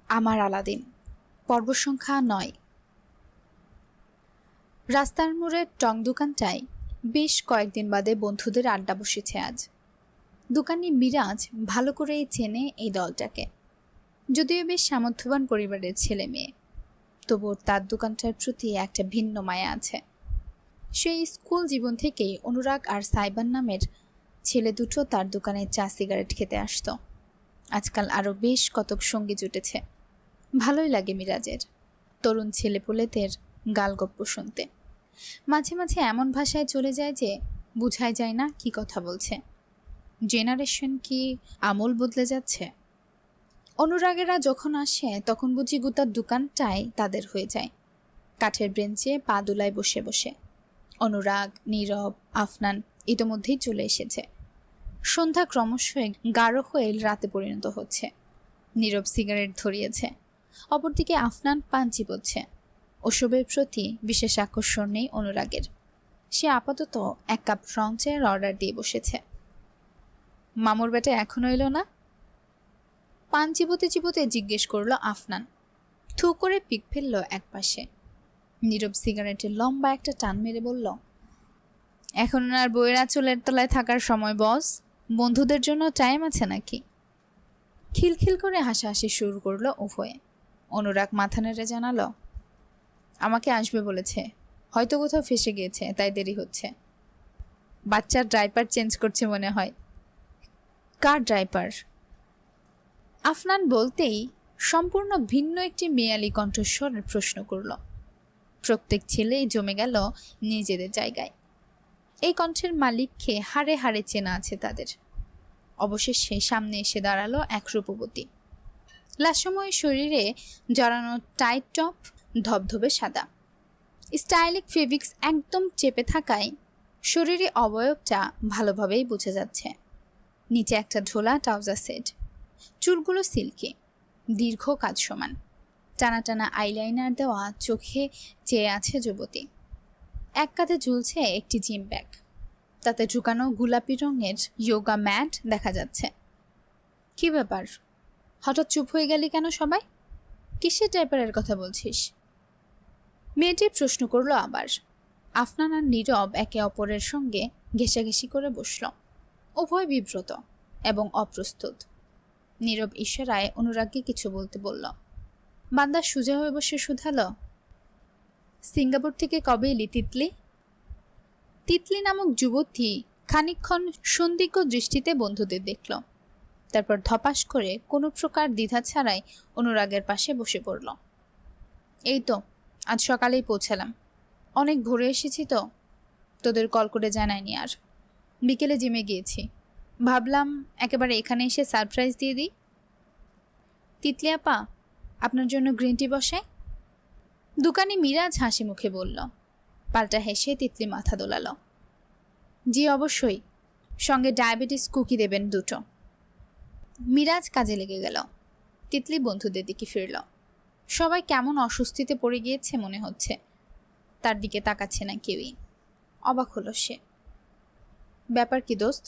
আমার আলাদিন পর্ব সংখ্যা ৯। রাস্তার মোড়ের টং দোকানটায় বেশ কয়েকদিন বাদে বন্ধুদের আড্ডা বসেছে আজ। দোকানি মিরাজ ভালো করেই চেনে এই দলটাকে, যদিও বেশ সামর্থ্যবান পরিবারের ছেলে মেয়ে, তবুও তার দোকানটার প্রতি একটা ভিন্ন মায়া আছে। সেই স্কুল জীবন থেকেই অনুরাগ আর সাইবান নামের ছেলে দুটো তার দোকানে চা সিগারেট খেতে আসতো। আজকাল আরও বেশ কতক সঙ্গী জুটেছে। ভালোই লাগে মিরাজের তরুণ ছেলেপুলেদের গালগপ্প শুনতে। মাঝে মাঝে এমন ভাষায় চলে যায় যে বুঝাই যায় না কি কথা বলছে। জেনারেশন কি আমল বদলে যাচ্ছে? অনুরাগেরা যখন আসে তখন বুঝি গোটার দোকানটাই তাদের হয়ে যায়। কাঠের বেঞ্চে পা দুলায় বসে বসে অনুরাগ, নীরব, আফনান ইতোমধ্যেই চলে এসেছে। সন্ধ্যা ক্রমশ গাঢ় হয়ে রাতে পরিণত হচ্ছে। নীরব সিগারেট ধরিয়েছে, অপরদিকে আফনান পান চিবোচ্ছে। ওসবের প্রতি বিশেষ আকর্ষণ নেই অনুরাগের। সে আপাতত এক কাপ রং চায়ের অর্ডার দিয়ে বসেছে। মামুর বেটা এখনো এলো না? পান চিবোতে চিবোতে জিজ্ঞেস করলো আফনান। থু করে পিক ফেলল এক পাশে। নীরব সিগারেটের লম্বা একটা টান মেরে বলল, এখন আর বইয়ের চুলের তলায় থাকার সময় বস, বন্ধুদের জন্য টাইম আছে নাকি? খিলখিল করে হাসাহাসি শুরু করলো উভয়ে। অনুরাগ মাথা নেড়ে জানালো, আমাকে আসবে বলেছে, হয়তো কোথাও ফেসে গিয়েছে তাই দেরি হচ্ছে। বাচ্চার ড্রাইপার চেঞ্জ করছে মনে হয়। কার ড্রাইপার? আফনান বলতেই সম্পূর্ণ ভিন্ন একটি মেয়ালি কণ্ঠস্বর প্রশ্ন করল। প্রত্যেক ছেলেই জমে গেল নিজেদের জায়গায়। এই কণ্ঠের মালিককে হাড়ে হাড়ে চেনা আছে তাদের। অবশেষে সামনে এসে দাঁড়ালো এক রূপবতী। লাসময় শরীরে জড়ানো টাইট টপ ধবধবে সাদা, স্টাইলিক ফেব্রিক্স একদম চেপে থাকায় শরীরে অবয়বটা ভালোভাবেই বোঝা যাচ্ছে। নিচে একটা ঢোলা ট্রাউজার সেট, চুলগুলো সিল্কি, দীর্ঘ কাজ সমান, টানা টানা আইলাইনার দেওয়া চোখে চেয়ে আছে যুবতী। এক কাঁধে ঝুলছে একটি জিম ব্যাগ, তাতে ঢুকানো গোলাপি রঙের যোগা ম্যাট দেখা যাচ্ছে। কি ব্যাপার, হঠাৎ চুপ হয়ে গেলি কেন সবাই? কিসের ড্রাইভারের কথা বলছিস? মেয়েটি প্রশ্ন করলো আবার। আফনান আর নীরব একে অপরের সঙ্গে ঘেঁষাঘেঁষি করে বসল, উভয় বিব্রত এবং অপ্রস্তুত। নীরব ইশারায় অনুরাগকে কিছু বলতে বলল। বান্দা সোজা হয়ে বসে শুধালো, সিঙ্গাপুর থেকে কবে এলি তিতলি? তিতলি নামক যুবতী খানিকক্ষণ সন্দিগ্ধ দৃষ্টিতে বন্ধুদের দেখল, তারপর ধপাস করে কোনো প্রকার দ্বিধা ছাড়াই অনুরাগের পাশে বসে পড়ল। এই তো আজ সকালেই পৌঁছালাম, অনেক ভোরে এসেছি তো, তোদের কল করে জানাইনি। আর বিকেলে জিমে গিয়েছি, ভাবলাম একেবারে এখানে এসে সারপ্রাইজ দিয়ে দিই। তিতলি আপা, আপনার জন্য গ্রিন টি বসাই? দোকানি মিরাজ হাসি মুখে বলল। পাল্টা হেসে তিতলি মাথা দোলালো। জি অবশ্যই, সঙ্গে ডায়াবেটিস কুকি দেবেন দুটো। মিরাজ কাজে লেগে গেল। তিতলি বন্ধুদের দিকে ফিরল। সবাই কেমন অস্বস্তিতে পড়ে গিয়েছে মনে হচ্ছে। তার দিকে তাকাচ্ছে না কেউই। অবাক হলো সে। ব্যাপার কি দোস্ত,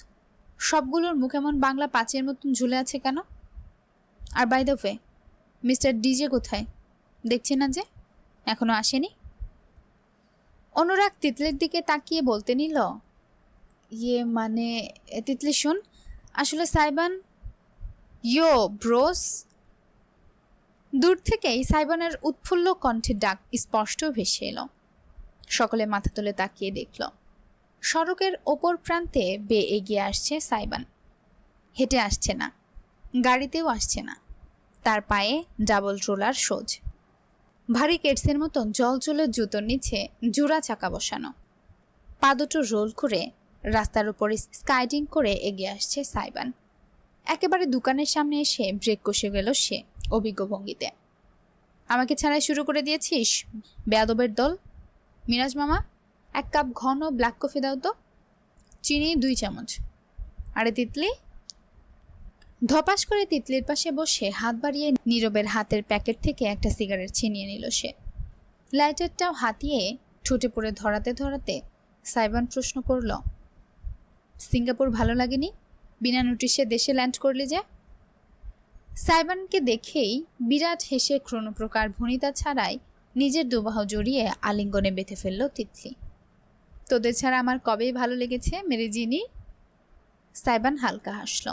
সবগুলোর মুখ এমন বাংলা পাঁচের মতন ঝুলে আছে কেন? আর by the way, mister DJ কোথায়? দেখছি না যে, এখনো আসেনি। অনুরাগ তিতলির দিকে তাকিয়ে বলতে নিল, মানে তিতলি শোন, আসলে সাইবান। ইয়ো ব্রোস। দূর থেকেই সাইবানের উৎফুল্ল কণ্ঠের ডাক স্পষ্ট ভেসে এলো। সকলে মাথা তুলে তাকিয়ে দেখল। সড়কের ওপর প্রান্তে বেয়ে এগিয়ে আসছে সাইবান। হেঁটে আসছে না, গাড়িতেও আসছে না, তার পায়ে ডাবল রোলার সোজ, ভারী কেটসের মতন জলজলের জুতোর নিচে জোড়া চাকা বসানো। পা দুটো রোল করে রাস্তার উপরে স্কাইডিং করে এগিয়ে আসছে সাইবান। একেবারে দোকানের সামনে এসে ব্রেক কষে গেল সে অভিজ্ঞ ভঙ্গিতে। আমাকে ছাড়াই শুরু করে দিয়েছিস, বেয়াদবের দল। মিরাজ মামা, এক কাপ ঘন ব্ল্যাক কফি দাও তো, চিনি 2 চামচ। আরে তিতলি। ধপাস করে তিতলির পাশে বসে হাত বাড়িয়ে নীরবের হাতের প্যাকেট থেকে একটা সিগারেট ছিনিয়ে নিল সে। লাইটারটাও হাতিয়ে ঠোঁটে পড়ে ধরাতে ধরাতে সাইবান প্রশ্ন করল, সিঙ্গাপুর ভালো লাগেনি? বিনা নোটিশে দেশে ল্যান্ড করলি যে? সাইবানকে দেখেই বিরাট হেসে কোনো প্রকার ভনিতা ছাড়াই নিজের দুবাহু জড়িয়ে আলিঙ্গনে বেঁধে ফেলল তিতলি। তোদের ছাড়া আমার কবেই ভালো লেগেছে মেরে জিনি। সাইবান হালকা হাসল।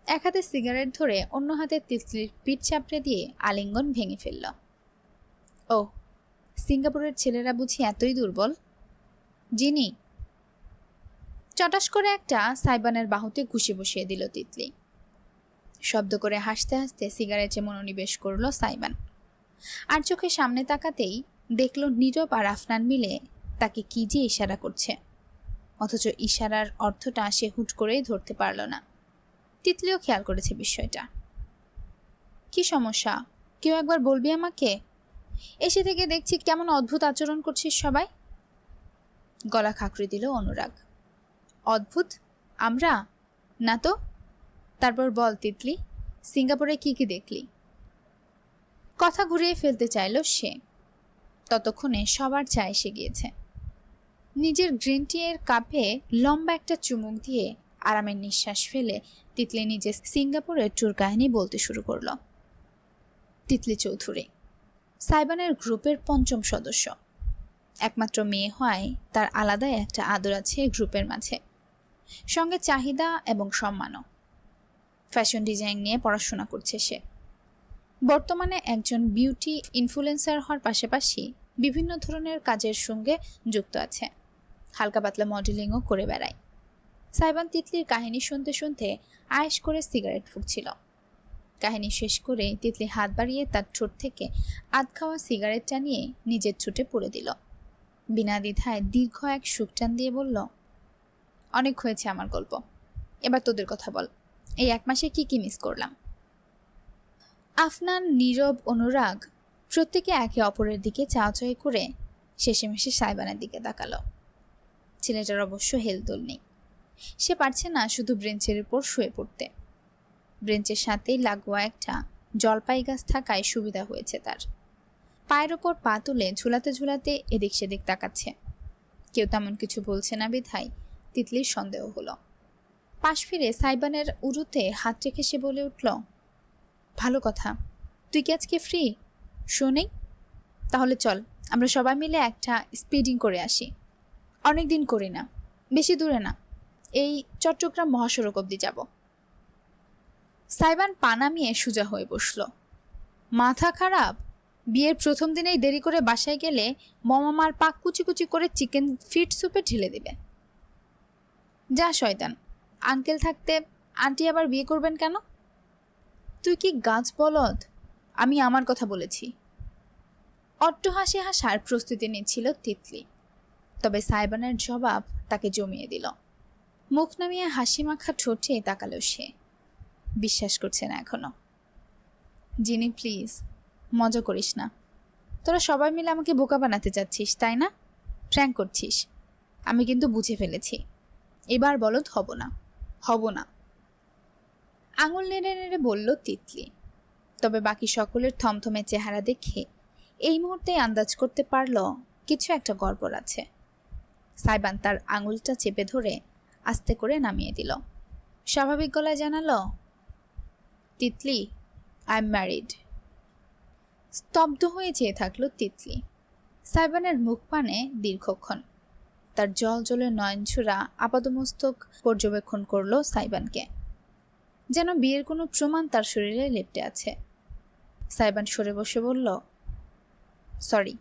এক হাতে সিগারেট ধরে অন্য হাতে তিতলির পিঠ চাপড়ে দিয়ে আলিঙ্গন ভেঙে ফেলল। ও, সিঙ্গাপুরের ছেলেরা বুঝি এতই দুর্বল? জিনি। চটাস করে একটা সাইবানের বাহুতে ঘুষি বসিয়ে দিল তিতলি। শব্দ করে হাসতে হাসতে সিগারেটে মনোনিবেশ করল সাইবান। আর চোখের সামনে তাকাতেই দেখল নীরব আর আফনান মিলে তাকে কি যে ইশারা করছে, অথচ ইশারার অর্থটা সে হুট করেই ধরতে পারল না। তিতলিও খেয়াল করেছে বিষয়টা। কি সমস্যা, কেউ একবার বলবি আমাকে? এসে থেকে দেখছি কেমন অদ্ভুত আচরণ করছিস সবাই। গলা খাঁকড়ে দিল অনুরাগ। অদ্ভুত? আমরা না তো। তারপর বল তিতলি, সিঙ্গাপুরে কি কি দেখলি? কথা ঘুরিয়ে ফেলতে চাইল সে, ততক্ষণে সবার চা এসে গিয়েছে। নিজের গ্রিন টি এর কাপে লম্বা একটা চুমুক দিয়ে আরামের নিঃশ্বাস ফেলে তিতলি নিজের সিঙ্গাপুরের ট্যুর কাহিনী বলতে শুরু করল। তিতলি চৌধুরী সাইবানের গ্রুপের পঞ্চম সদস্য। একমাত্র মেয়ে হওয়ায় তার আলাদাই একটা আদর আছে গ্রুপের মাঝে, সঙ্গে চাহিদা এবং সম্মানও। ফ্যাশন ডিজাইন নিয়ে পড়াশোনা করছে সে। বর্তমানে একজন বিউটি ইনফ্লুয়েন্সার হওয়ার পাশাপাশি বিভিন্ন ধরনের কাজের সঙ্গে যুক্ত আছে। হালকা পাতলা মডেলিংও করে বেড়ায়। সাইবান তিতলির কাহিনী শুনতে শুনতে আয়েশ করে সিগারেট ফুঁকছিল। কাহিনী শেষ করে তিতলি হাত বাড়িয়ে তার ঠোঁট থেকে আধ খাওয়া সিগারেটটা নিয়ে নিজের ঠোঁটে পুরে দিল। বিনা দ্বিধায় দীর্ঘ এক সুখটান দিয়ে বলল, অনেক হয়েছে আমার গল্প, এবার তোদের কথা বল। এই 1 মাসে কি কি মিস করলাম? আফনান, নীরব, অনুরাগ প্রত্যেকে একে অপরের দিকে চাওয়াচাই করে শেষেমেশে সাইবানের দিকে তাকালো। ছেলেটার অবশ্য হেলদোল নেই। সে পারছে না শুধু ব্রেঞ্চের উপর শুয়ে পড়তে। ব্রেঞ্চের সাথেই লাগোয়া একটা জলপাই গাছ থাকায় সুবিধা হয়েছে তার। পায়ের ওপর পা তুলে ঝুলাতে ঝুলাতে এদিক সেদিক তাকাচ্ছে। কেউ তেমন কিছু বলছে না বিধায় তিতলির সন্দেহ হলো। পাশ ফিরে সাইবানের উরুতে হাত রেখে সে বলে উঠল, ভালো কথা, তুই কি আজকে ফ্রি? শোনেই, তাহলে চল আমরা সবাই মিলে একটা স্পিডিং করে আসি। অনেক দিন করি না, বেশি দূরে না, এই চট্টগ্রাম মহাসড়ক অবধি যাব। সাইবান পা নামিয়ে সোজা হয়ে বসল। মাথা খারাপ? বিয়ের প্রথম দিনেই দেরি করে বাসায় গেলে মমামার পা কুচি কুচি করে চিকেন ফিট সুপে ঢেলে দিবে। যা শয়তান, আঙ্কেল থাকতে আন্টি আবার বিয়ে করবেন কেন? তুই কি গাছ বলদ? আমি আমার কথা বলেছি। অট্ট হাসি হাসার প্রস্তুতি নিচ্ছিল তিতলি, তবে সাইবানের জবাব তাকে জমিয়ে দিল। মুখ নামিয়ে হাসি মাখা ঠোঁটে তাকালো সে। বিশ্বাস করছে না এখনো। জিনি প্লিজ, মজা করিস না। তোরা সবাই মিলে আমাকে বোকা বানাতে চাচ্ছিস, তাই না? প্র্যাঙ্ক করছিস। আমি কিন্তু বুঝে ফেলেছি। এবার বলদ হব না, হব না। আঙুল নেড়ে নেড়ে বলল তিতলি। তবে বাকি সকলের থমথমে চেহারা দেখে এই মুহূর্তে আন্দাজ করতে পারল কিছু একটা গড়বড় আছে। সাইবান তার আঙুলটা চেপে ধরে আস্তে করে নামিয়ে দিল। স্বাভাবিক গলায় জানালো, তিতলি, আই এম ম্যারিড। স্তব্ধ হয়ে চেয়ে থাকলো তিতলি। সাইবানের মুখ পানে দীর্ঘক্ষণ। তার জল জলে নয়নছুড়া আপাদমস্তক পর্যবেক্ষণ করলো সাইবানকে, যেন বিয়ের কোনো প্রমাণ তার শরীরে লেপ্টে আছে। সাইবান সরে বসে বলল, সরি,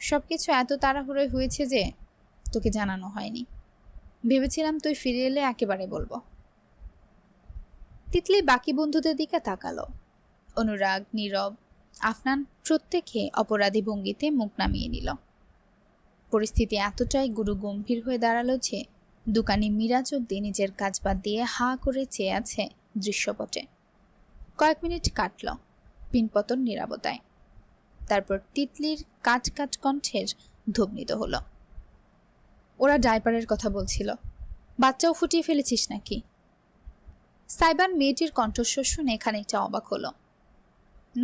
সবকিছু এত তাড়াহুড়োয় হয়েছে যে তোকে জানানো হয়নি। ভেবেছিলাম তুই ফিরে এলে একেবারে বলবো। তিতলি বাকি বন্ধুদের দিকে তাকালো। অনুরাগ, নীরব, আফনান প্রত্যেকে অপরাধী ভঙ্গিতে মুখ নামিয়ে নিল। পরিস্থিতি এতটাই গুরু গম্ভীর হয়ে দাঁড়ালো যে দোকানি মিরাজ অব্দি নিজের কাজ বাদ দিয়ে হা করে চেয়ে আছে দৃশ্যপটে। কয়েক মিনিট কাটল পিনপতন নীরবতায়। তারপর তিতলির কাট কাট কণ্ঠের ধ্বনিত হলো, ওরা ডাইপারের কথা বলছিল, বাচ্চাও ফুটিয়ে ফেলেছিস নাকি? সাইবান মেয়েটির কণ্ঠস্বর শুনে খানিকটা অবাক হলো।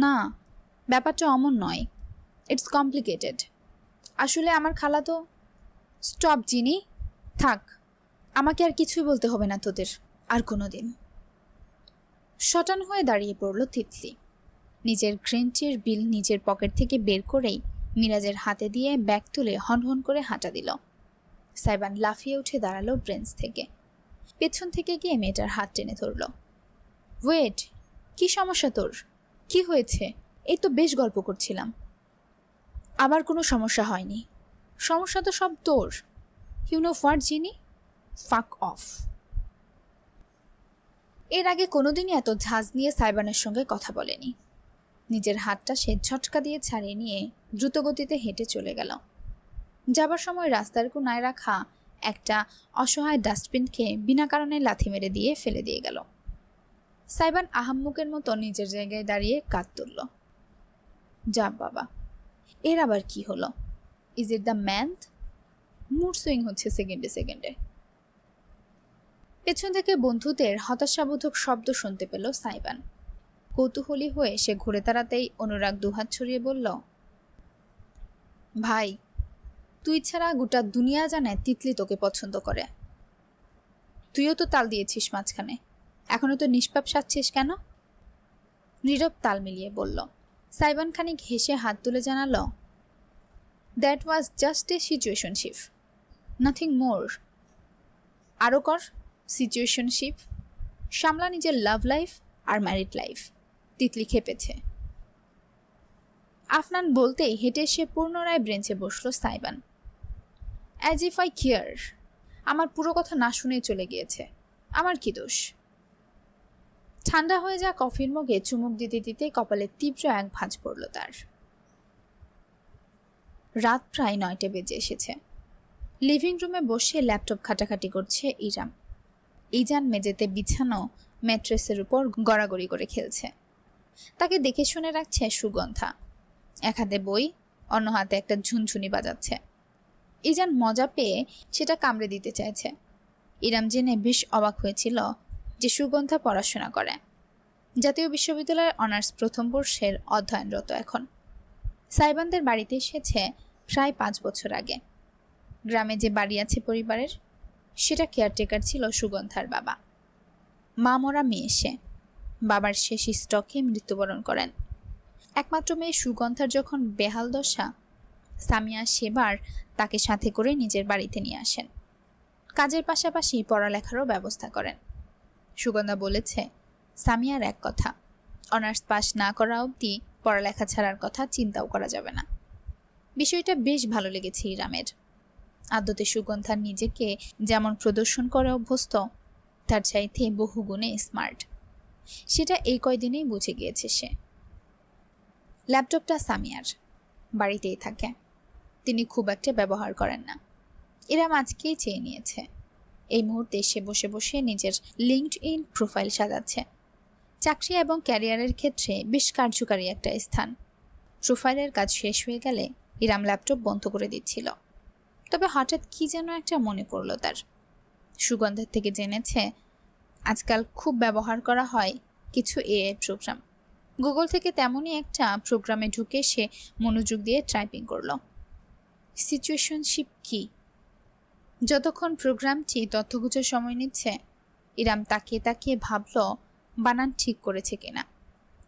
না, ব্যাপারটা অমন নয়, ইটস কমপ্লিকেটেড। আসলে আমার খালা তো। স্টপ জিনি, থাক, আমাকে আর কিছুই বলতে হবে না তোদের আর কোনো দিন। শটান হয়ে দাঁড়িয়ে পড়ল তিতলি। নিজের গ্রিন টির বিল নিজের পকেট থেকে বের করেই মিরাজের হাতে দিয়ে ব্যাগ তুলে হনহন করে হাঁটা দিল। সাইবান লাফিয়ে উঠে দাঁড়ালো ব্রেঞ্চ থেকে। পেছন থেকে গিয়ে মেয়েটার হাত টেনে ধরল। ওয়েট, কি সমস্যা তোর? কি হয়েছে? এই তো বেশ গল্প করছিলাম। আবার কোনো সমস্যা হয়নি। সমস্যা তো সব তোর। ইউ নো হোয়াট জিনি? ফাক অফ। এর আগে কোনোদিনই এত ঝাঁজ নিয়ে সাইবানের সঙ্গে কথা বলেনি। নিজের হাতটা সে ঝটকা দিয়ে ছাড়িয়ে নিয়ে দ্রুতগতিতে হেঁটে চলে গেল। যাবার সময় রাস্তার কোনায় রাখা একটা অসহায় ডাস্টবিনকে বিনা কারণে লাথি মেরে দিয়ে ফেলে দিয়ে গেল। সাইবান আহাম্মুকের মতো নিজের জায়গায় দাঁড়িয়ে কাঁদ তুলল। যা বাবা, এর আবার কি হলো? Is it the month? Mood swing হচ্ছে সেকেন্ডে সেকেন্ডে। পেছন থেকে বন্ধুদের হতাশাবোধক শব্দ শুনতে পেল সাইবান। কৌতূহলী হয়ে সে ঘুরে দাঁড়াতেই অনুরাগ দুহাত ছড়িয়ে বলল, ভাই, তুই ছাড়া গোটা দুনিয়া জানে তিতলি তোকে পছন্দ করে। তুইও তো তাল দিয়েছিস মাঝখানে, এখনো তো নিষ্পাপ সাজছিস কেন? নীরব তাল মিলিয়ে বলল। সাইবান খানিক হেসে হাত তুলে জানালো, that was just a situationship, nothing more. আরও কর সিচুয়েশনশিপ, সামলা নিজের লাভ লাইফ আর ম্যারিড লাইফ। তিতলি খেপেছে। আফনান বলতেই হেঁটে এসে পুনরায় ব্রেঞ্চে বসল Saiban. As if I care. আমার পুরো কথা না শুনেই চলে গিয়েছে, আমার কি দোষ? ঠান্ডা হয়ে যা কফির মগে চুমুক দিতে দিতে কপালে তীব্র এক ভাঁজ পড়ল তার। রাত প্রায় 9টে বেজে এসেছে। লিভিং রুমে বসে ল্যাপটপ ঘাটাঘাটি করছে ইরাম। ইজান মেঝেতে বিছানো ম্যাট্রেসের উপর গড়াগড়ি করে খেলছে। তাকে দেখে শুনে রাখছে সুগন্ধা। এক হাতে বই, অন্য হাতে একটা ঝুনঝুনি বাজাচ্ছে। ইজান মজা পেয়ে সেটা কামড়ে দিতে চাইছে। ইরাম জেনে বেশ অবাক হয়েছিল যে সুগন্ধা পড়াশোনা করে। জাতীয় বিশ্ববিদ্যালয়ের অনার্স প্রথম বর্ষের অধ্যয়নরত এখন। সাইবানদের বাড়িতে এসেছে প্রায় 5 বছর আগে। গ্রামে যে বাড়ি আছে পরিবারের, সেটা কেয়ারটেকার ছিল সুগন্ধার বাবা। মা মরা মেয়ে সে, বাবার শেষ স্টকে মৃত্যুবরণ করেন। একমাত্র মেয়ে সুগন্ধার যখন বেহাল দশা, সামিয়া সেবার তাকে সাথে করে নিজের বাড়িতে নিয়ে আসেন। কাজের পাশাপাশি পড়ালেখারও ব্যবস্থা করেন। সুগন্ধা বলেছে, সামিয়ার এক কথা, অনার্স পাস না করা অবধি পড়ালেখা ছাড়ার কথা চিন্তাও করা যাবে না। বিষয়টা বেশ ভালো লেগেছে ইরামের। আদতে সুগন্ধা নিজেকে যেমন প্রদর্শন করে অভ্যস্ত, তার চাইতে বহুগুণে স্মার্ট। সেটা এই কয়দিনেই বুঝে গিয়েছে সে। ল্যাপটপটা সামিয়ার, বাড়িতেই থাকে। তিনি খুব একটা ব্যবহার করেন না। ইরাম আজকেই চেয়ে নিয়েছে। এই মুহূর্তে সে বসে বসে নিজের লিঙ্কডইন প্রোফাইল সাজাচ্ছে। চাকরি এবং ক্যারিয়ারের ক্ষেত্রে বেশ কার্যকারী একটা স্থান। প্রোফাইলের কাজ শেষ হয়ে গেলে ইরাম ল্যাপটপ বন্ধ করে দিচ্ছিল। তবে হঠাৎ কি যেন একটা মনে পড়ল তার। সুগন্ধার থেকে জেনেছে আজকাল খুব ব্যবহার করা হয় কিছু এআই প্রোগ্রাম। গুগল থেকে তেমনই একটা প্রোগ্রামে ঢুকে সে মনোযোগ দিয়ে টাইপিং করল। সিচুয়েশনশিপ কি? যতক্ষণ প্রোগ্রামটি তথ্য খুঁজে সময় নিচ্ছে, ইরাম তাকিয়ে তাকিয়ে ভাবল বানান ঠিক করেছে কিনা।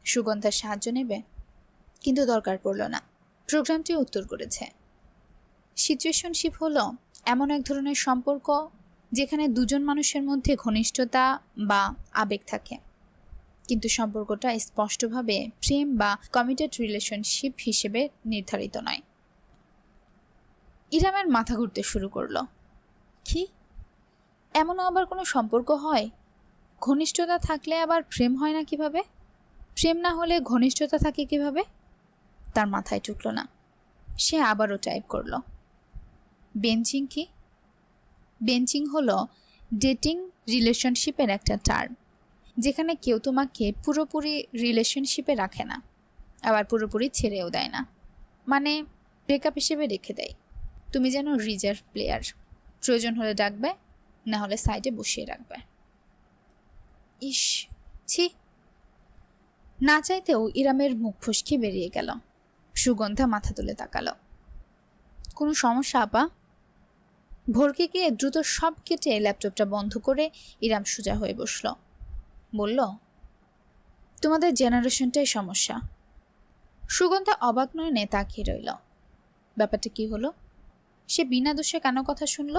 সুগন্ধার সাহায্য নেবে, কিন্তু দরকার পড়ল না। প্রোগ্রামটি উত্তর করেছে। সিচুয়েশনশিপ হলো এমন এক ধরনের সম্পর্ক যেখানে দুজন মানুষের মধ্যে ঘনিষ্ঠতা বা আবেগ থাকে, কিন্তু সম্পর্কটা স্পষ্টভাবে প্রেম বা কমিটেড রিলেশনশিপ হিসেবে নির্ধারিত নয়। ইরামের মাথা ঘুরতে শুরু করলো। কি, এমনও আবার কোনো সম্পর্ক হয়? ঘনিষ্ঠতা থাকলে আবার প্রেম হয় না কিভাবে? প্রেম না হলে ঘনিষ্ঠতা থাকে কিভাবে? তার মাথায় ঢুকলো না। সে আবারও টাইপ করলো। বেঞ্চিং কি? বেঞ্চিং হলো ডেটিং রিলেশনশিপের একটা টার্ম, যেখানে কেউ তোমাকে পুরোপুরি রিলেশনশিপে রাখে না, আবার পুরোপুরি ছেড়েও দেয় না। মানে ব্রেকআপ হিসেবে রেখে দেয়। তুমি যেন রিজার্ভ প্লেয়ার, প্রয়োজন হলে ডাকবে, না হলে সাইডে বসিয়ে রাখবে। ইস, ছি। না চাইতেও ইরামের মুখ ফসকে বেরিয়ে গেল। সুগন্ধা মাথা তুলে তাকালো। কোনো সমস্যা আপা? ভরকে গিয়ে দ্রুত সব কেটে ল্যাপটপটা বন্ধ করে ইরাম সোজা হয়ে বসল। বলল, তোমাদের জেনারেশনটাই সমস্যা। সুগন্ধা অবাক নয়নে তাকিয়ে রইল। ব্যাপারটা কি হলো? সে বিনা দোষে কেন কথা শুনল?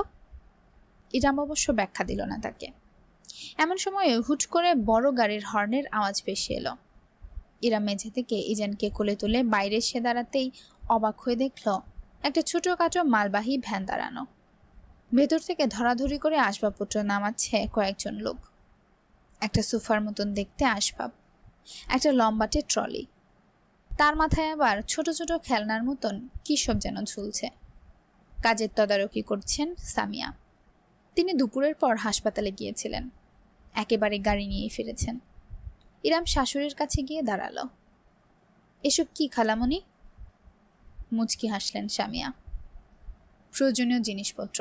ইরাম অবশ্য ব্যাখ্যা দিল না তাকে। এমন সময়ে হুট করে বড় গাড়ির হর্নের আওয়াজ ভেসে এলো। ইরাম মেঝে থেকে ইজানকে কোলে তুলে বাইরে এসে দাঁড়াতেই অবাক হয়ে দেখল একটা ছোটখাটো মালবাহী ভ্যান দাঁড়ানো। ভেতর থেকে ধরাধরি করে আসবাবপত্র নামাচ্ছে কয়েকজন লোক। একটা সোফার মতন দেখতে আসবাব, একটা লম্বাটে ট্রলি, তার মাথায় আবার ছোট ছোট খেলনার মতন কী সব যেন ঝুলছে। কাজের তদারকি করছেন সামিয়া। তিনি দুপুরের পর হাসপাতালে গিয়েছিলেন, একেবারে গাড়ি নিয়েই ফিরেছেন। ইরাম শাশুড়ির কাছে গিয়ে দাঁড়ালো। এসব কি খালামণি? মুচকি হাসলেন সামিয়া। প্রয়োজনীয় জিনিসপত্র,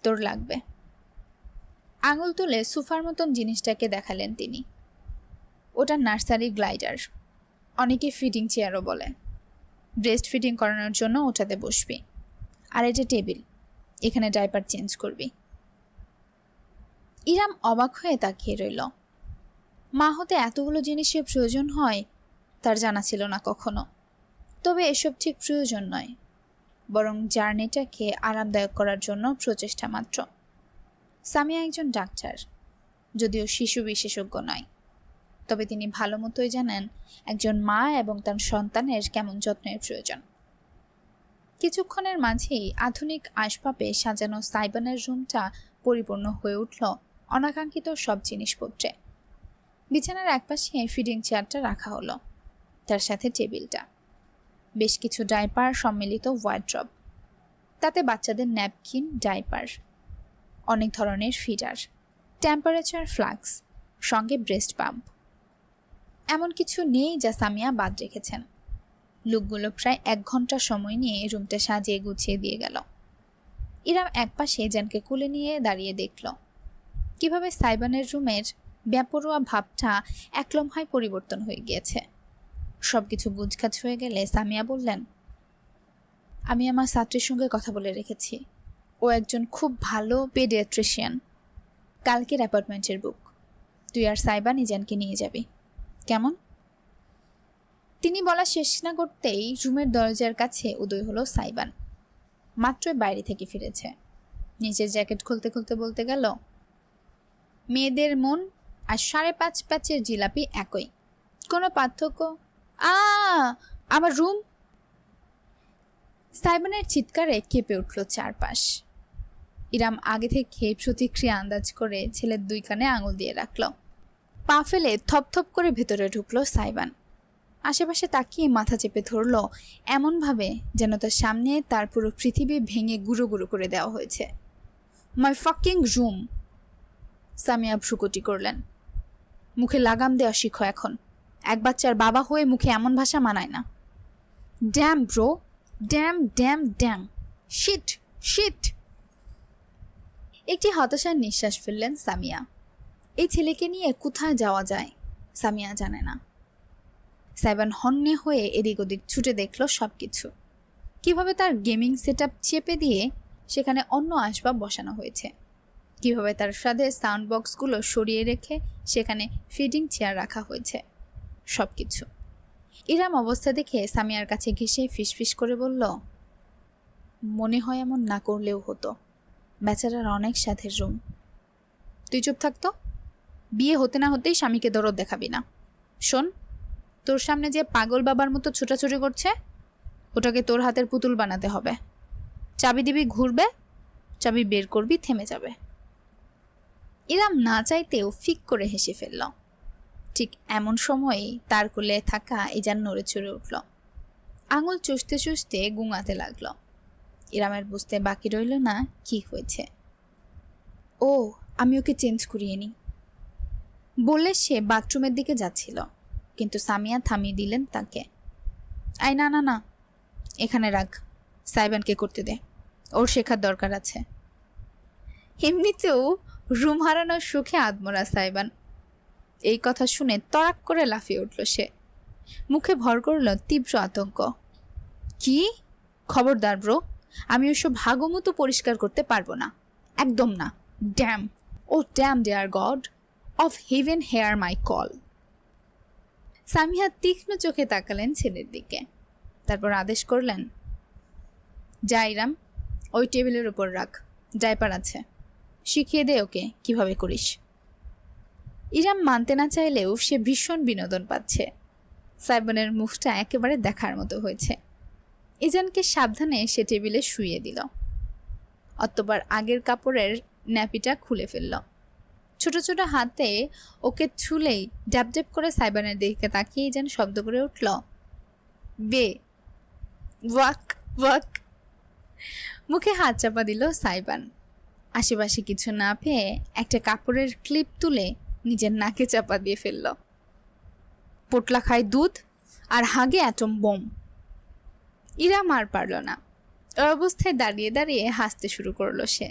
তোর লাগবে। আঙুল তুলে সোফার মতন জিনিসটাকে দেখালেন তিনি। ওটা নার্সারি গ্লাইডার, অনেকে ফিডিং চেয়ারও বলে। ব্রেস্ট ফিডিং করানোর জন্য ওটাতে বসবি। আর এটা টেবিল, এখানে ডাইপার চেঞ্জ করবি। ইরাম অবাক হয়ে তাকিয়ে রইল। মা হতে এতগুলো জিনিসের প্রয়োজন হয় তার জানা ছিল না কখনো। তবে এসব ঠিক প্রয়োজন নয়, বরং জার্নিটাকে আরামদায়ক করার জন্য প্রচেষ্টা মাত্র। সামিয়া একজন ডাক্তার, যদিও শিশু বিশেষজ্ঞ নয়, তবে তিনি ভালো মতোই জানেন একজন মা এবং তার সন্তানের কেমন যত্নের প্রয়োজন। কিছুক্ষণের মাঝেই আধুনিক আসবাবে সাজানো সাইবানের রুমটা পরিপূর্ণ হয়ে উঠল অনাকাঙ্ক্ষিত সব জিনিসপত্রে। বিছানার একপাশে ফিডিং চেয়ারটা রাখা হলো, তার সাথে টেবিলটা, বেশ কিছু ডাইপার সম্মিলিত ওয়ার্ড্রব, তাতে বাচ্চাদের ন্যাপকিন, ডাইপার, অনেক ধরনের ফিডার, টেম্পারেচার ফ্লাক্স, সঙ্গে ব্রেস্ট পাম্প। এমন কিছু নেই যা সামিয়া বাদ রেখেছেন। লোকগুলো প্রায় 1 ঘন্টা সময় নিয়ে রুমটা সাজিয়ে গুছিয়ে দিয়ে গেল। ইরাম একপাশে জানকে কোলে নিয়ে দাঁড়িয়ে দেখল কিভাবে সাইবানের রুমের বেপরোয়া ভাবটা এক লম্হায় পরিবর্তন হয়ে গিয়েছে। সবকিছু গুজগাছ হয়ে গেলে সামিয়া বললেন, আমি আমার ছাত্রীর সঙ্গে কথা বলে রেখেছি। ও একজন খুব ভালো পেডিয়াট্রিশিয়ান। কালকের অ্যাপয়েন্টমেন্টের বুক। তুই আর সাইবান ইজানকে নিয়ে যাবি, কেমন? তিনি বলা শেষ না করতেই রুমের দরজার কাছে উদয় হলো সাইবান। মাত্রই বাইরে থেকে ফিরেছে। নিচের জ্যাকেট খুলতে খুলতে বলতে গেল, মেয়েদের মন আর 5.5 প্যাচের জিলাপি একই, কোনো পার্থক্য? আমার রুম! সাইবানের চিৎকারে কেঁপে উঠল চারপাশ। ইরাম আগে থেকে প্রতিক্রিয়া আন্দাজ করে ছেলের 2 কানে আঙুল দিয়ে রাখল। পা ফেলে থপথপ করে ভেতরে ঢুকলো সাইবান। আশেপাশে তাকিয়ে মাথা চেপে ধরল এমনভাবে যেন তার সামনে তার পুরো পৃথিবী ভেঙে গুঁড়ো গুঁড়ো করে দেওয়া হয়েছে। মাই ফাকিং রুম! সামিয়া ভ্রুকুটি করলেন। মুখে লাগাম দেওয়া শিখো এখন। এক বাচ্চার বাবা হয়ে মুখে এমন ভাষা মানায় না। Damn bro, damn damn damn, shit shit! একটি হতাশার নিঃশ্বাস ফেললেন সামিয়া। এই ছেলেকে নিয়ে কোথায় যাওয়া যায় সামিয়া জানে না। সাইবান হন্যে হয়ে এদিক ওদিক ছুটে দেখল সবকিছু। কিভাবে তার গেমিং সেটআপ চেপে দিয়ে সেখানে অন্য আসবাব বসানো হয়েছে, কিভাবে তার সাথে সাউন্ড বক্সগুলো সরিয়ে রেখে সেখানে ফিডিং চেয়ার রাখা হয়েছে, সবকিছু। ইরাম অবস্থা দেখে সামিয়ার কাছে ঘেঁষে ফিসফিস করে বলল, মনে হয় এমন না করলেও হতো। বেচারার অনেক সাথের রুম। তুই চুপ থাকতো। বিয়ে হতে না হতেই স্বামীকে দরদ দেখাবি না। শোন, তোর সামনে যে পাগল বাবার মতো ছোটাছুটি করছে, ওটাকে তোর হাতের পুতুল বানাতে হবে। চাবি দিবি, ঘুরবে, চাবি বের করবি, থেমে যাবে। ইরাম না চাইতেও ফিক করে হেসে ফেলল। ঠিক এমন সময়েই তার কোলে থাকা ইজান নড়ে চড়ে উঠল। আঙুল চুষতে চুষতে গুঙাতে লাগল। ইরামের বুঝতে বাকি রইল না কি হয়েছে। ও, আমি ওকে চেঞ্জ করিয়ে নিই বলে সে বাথরুমের দিকে যাচ্ছিল, কিন্তু সামিয়া থামিয়ে দিলেন তাকে। আই না না না, এখানে রাখ, সাইবানকে করতে দে, ওর শেখার দরকার আছে। এমনিতেও রুম হারানোর সুখে আদমরা সাইবান। এই কথা শুনে তড়াক করে লাফিয়ে উঠল সে। মুখে ভর করল তীব্র আতঙ্ক। কি? খবরদার ব্রো, আমি ওসব ভাগমতো পরিষ্কার করতে পারবো না, একদম না। Damn, oh damn dear God of heaven, hear my call. Samia তীক্ষ্ণ চোখে তাকালেন ছেলের দিকে, তারপর আদেশ করলেন, যা ইরাম, ওই টেবিলের উপর রাখ, ডাইপার আছে, শিখিয়ে দে ওকে কিভাবে করিস। ইরাম মানতে না চাইলেও সে ভীষণ বিনোদন পাচ্ছে। সাইবানের মুখটা একেবারে দেখার মতো হয়েছে। ইজানকে সাবধানে সে টেবিলে শুইয়ে দিল। অতঃপর আগের কাপড়ের ন্যাপিটা খুলে ফেলল। ছোট ছোট হাতে ওকে ছুলেই ড্যাব ড্যাব করে সাইবানের দিকে তাকিয়ে ইজান শব্দ করে উঠল, বে ওয়াক ওয়াক। মুখে হাত চাপা দিল সাইবান। আশেপাশে কিছু না পেয়ে একটা কাপড়ের ক্লিপ তুলে নিজের নাকে চাপা দিয়ে ফেলল। পোটলা খায় দুধ আর হাগে অ্যাটম বোম। ইরাম আর পারল না। ওই অবস্থায় দাঁড়িয়ে দাঁড়িয়ে হাসতে শুরু করলো সে।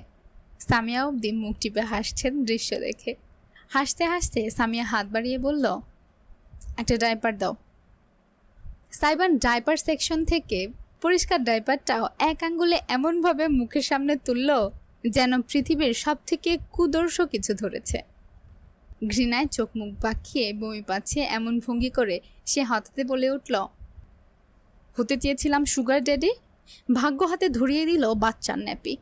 সামিয়া অবধি মুখ টিপে হাসছেন দৃশ্য দেখে। হাসতে হাসতে সামিয়া হাত বাড়িয়ে বলল, একটা ডাইপার দাও। সাইবান ডাইপার সেকশন থেকে পরিষ্কার ডাইপারটাও এক আঙ্গুলে এমনভাবে মুখের সামনে তুলল যেন পৃথিবীর সব থেকে কুদর্শ কিছু ধরেছে। ঘৃণায় চোখ মুখ বাঁকিয়ে বমি পাচ্ছে এমন ভঙ্গি করে সে হঠাৎ বলে উঠল, হতে চেয়েছিলাম সুগার ড্যাডি, ভাগ্য হাতে ধরিয়ে দিল বাচ্চার ন্যাপি।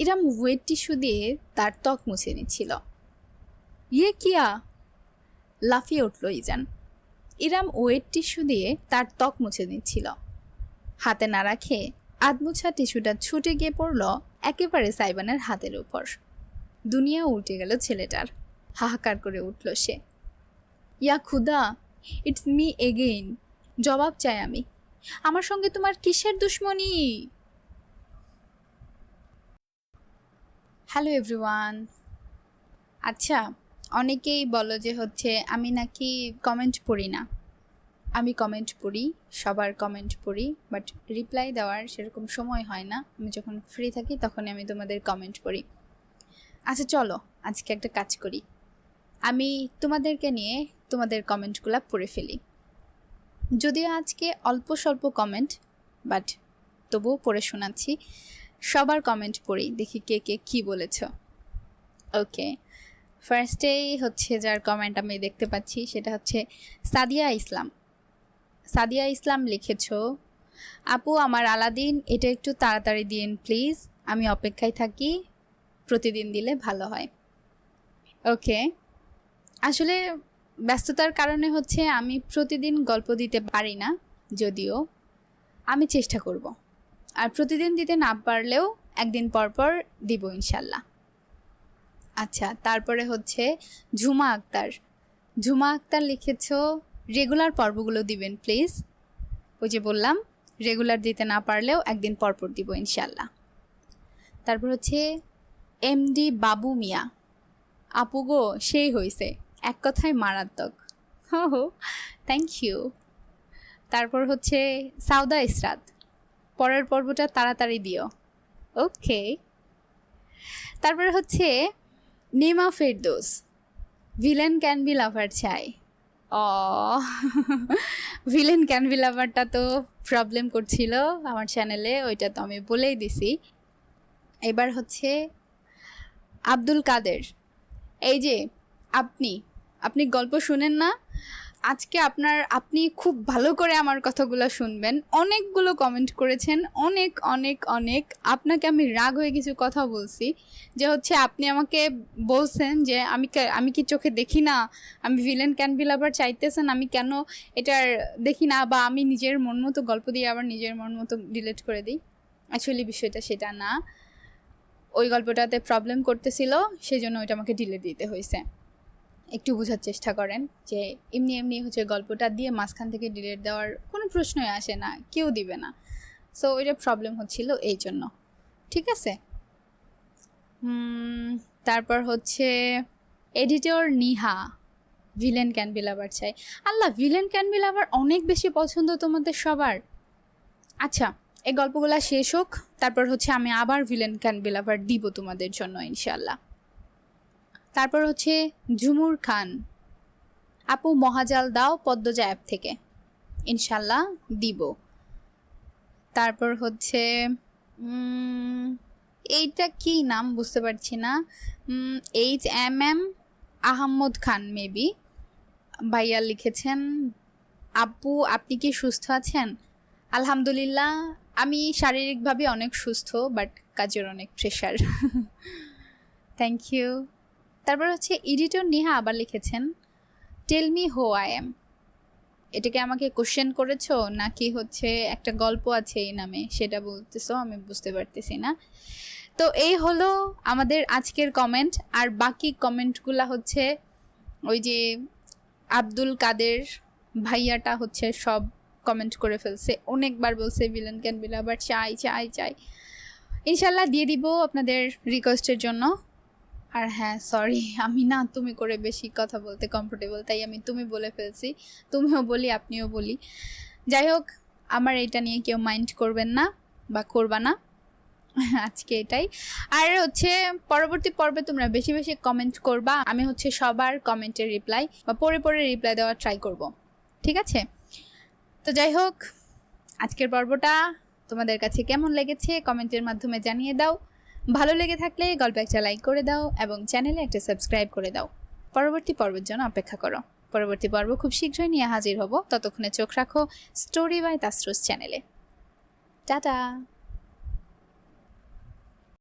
ইরাম ওয়েট টিস্যু দিয়ে তার ত্বক মুছে নিচ্ছিল। ইয়ে কিয়া, লাফিয়ে উঠল ইজান। ইরাম ওয়েট টিস্যু দিয়ে তার ত্বক মুছে নিচ্ছিল। হাতে না রাখে আধমুছা টিস্যুটা ছুটে গিয়ে পড়ল একেবারে সাইবানের হাতের উপর। দুনিয়া উল্টে গেল ছেলেটার। হাহাকার করে উঠল সে। ইয়া খুদা, ইটস মি এগেইন। জবাব চাই আমি। আমার সঙ্গে তোমার কিসের দুশ্মনী? Hello everyone. আচ্ছা, অনেকেই বলো যে আমি নাকি কমেন্ট পড়ি না। আমি কমেন্ট পড়ি, সবার কমেন্ট পড়ি, বাট রিপ্লাই দেওয়ার সেরকম সময় হয় না। আমি যখন ফ্রি থাকি তখনই আমি তোমাদের কমেন্ট পড়ি। আচ্ছা চলো আজকে একটা কাজ করি, আমি তোমাদেরকে নিয়ে তোমাদের কমেন্টগুলো পড়ে ফেলি। যদিও আজকে অল্প স্বল্প কমেন্ট, বাট তবুও পড়ে শোনাচ্ছি। সবার কমেন্ট পড়ি, দেখি কে কে কী বলেছ। ওকে, ফার্স্টেই যার কমেন্ট আমি দেখতে পাচ্ছি সেটা সাদিয়া ইসলাম। সাদিয়া ইসলাম লিখেছ, আপু আমার আলাদিন এটা একটু তাড়াতাড়ি দিন প্লিজ, আমি অপেক্ষায় থাকি, প্রতিদিন দিলে ভালো হয়। ওকে, আসলে ব্যস্ততার কারণে আমি প্রতিদিন গল্প দিতে পারি না, যদিও আমি চেষ্টা করব। আর প্রতিদিন দিতে না পারলেও একদিন পর পর দিব ইনশাল্লাহ। আচ্ছা, তারপরে ঝুমা আক্তার। ঝুমা আক্তার লিখেছ, রেগুলার পর্বগুলো দিবেন প্লিজ। ওই যে বললাম, রেগুলার দিতে না পারলেও একদিন পরপর দিব ইনশাল্লাহ। তারপর এমডি বাবু মিয়া, আপু গো সেই হয়েছে, এক কথায় মারাত্মক। হো, থ্যাংক ইউ। তারপর সাউদা ইসরাত, পরের পর্বটা তাড়াতাড়ি দিও। ওকে। তারপরে নেমা ফেরদৌস, ভিলেন ক্যান বি লাভার চাই। ভিলেন ক্যান বি লাভারটা তো প্রবলেম করছিল আমার চ্যানেলে, ওইটা তো আমি বলেই দিছি। এবার আব্দুল কাদের, এই যে আপনি গল্প শুনেন না, আজকে আপনি খুব ভালো করে আমার কথাগুলো শুনবেন। অনেকগুলো কমেন্ট করেছেন, অনেক অনেক অনেক। আপনাকে আমি রাগ হয়ে কিছু কথা বলছি যে আপনি আমাকে বলছেন যে আমি কি চোখে দেখি না, আমি ভিলেন ক্যান বি লাভার চাইতেছেন, আমি কেন এটার দেখি না, বা আমি নিজের মন মতো গল্প দিয়ে আবার নিজের মন মতো ডিলিট করে দিই। অ্যাকচুয়ালি বিষয়টা সেটা না, ওই গল্পটাতে প্রবলেম করতেছিল, সেই জন্য ওইটা আমাকে ডিলিট দিতে হয়েছে। একটু বোঝার চেষ্টা করেন যে এমনি এমনি গল্পটা দিয়ে মাঝখান থেকে ডিলিট দেওয়ার কোনো প্রশ্নই আসে না, কেউ দিবে না। সো ওইটা প্রবলেম হচ্ছিল এই জন্য, ঠিক আছে। তারপর editor Niha, villain can be লাভার চাই। আল্লাহ, ভিলেন ক্যান বি লাভার অনেক বেশি পছন্দ তোমাদের সবার। আচ্ছা, এই গল্পগুলো শেষ হোক, তারপর আমি আবার ভিলেন ক্যান বি লাভার দিব তোমাদের জন্য ইনশাল্লাহ। তারপর ঝুমুর খান, আপু মহাজাল দাও পদ্মজা অ্যাপ থেকে, ইনশাল্লাহ দিব। তারপর এইটা কি নাম বুঝতে পারছি না, HMM আহম্মদ খান মেবি, ভাইয়া লিখেছেন, আপু আপনি কি সুস্থ আছেন? আলহামদুলিল্লাহ, আমি শারীরিকভাবে অনেক সুস্থ, বাট কাজের অনেক প্রেশার। Thank you. তারপর হচ্ছে এডিটর নেহা আবার লিখেছেন, টেল মি হো আই এম। এটাকে আমাকে কোশ্চেন করেছো নাকি হচ্ছে একটা গল্প আছে এই নামে সেটা বলতেছো, আমি বুঝতে পারতেছি না। তো এই হলো আমাদের আজকের কমেন্ট। আর বাকি কমেন্টগুলা হচ্ছে ওই যে আব্দুল কাদের ভাইয়াটা হচ্ছে সব কমেন্ট করে ফেলছে, অনেকবার বলছে ভিলেন ক্যান বিল, আবার চাই চাই চাই। ইনশাল্লাহ দিয়ে দিব আপনাদের রিকোয়েস্টের জন্য। আর হ্যাঁ সরি, আমি না তুমি করে বেশি কথা বলতে কমফোর্টেবল, তাই আমি তুমি বলে ফেলছি। তুমিও বলি আপনিও বলি, যাই হোক আমার এটা নিয়ে কেউ মাইন্ড করবেন না বা করবা না। আজকে এটাই। আর হচ্ছে পরবর্তী পর্বে তোমরা বেশি বেশি কমেন্ট করবা, আমি হচ্ছে সবার কমেন্টের রিপ্লাই বা পরে পরে রিপ্লাই দেওয়ার ট্রাই করব, ঠিক আছে? তো যাই হোক, আজকের পর্বটা তোমাদের কাছে কেমন লেগেছে কমেন্টের মাধ্যমে জানিয়ে দাও। ভালো লেগে থাকলে গল্পে একটা লাইক করে দাও এবং চ্যানেলে একটা সাবস্ক্রাইব করে দাও। পরবর্তী পর্বের জন্য অপেক্ষা করো। পরবর্তী পর্ব খুব শীঘ্রই নিয়ে হাজির হব, ততক্ষণে চোখ রাখো স্টোরি বাই তাসরুস চ্যানেলে। টাটা।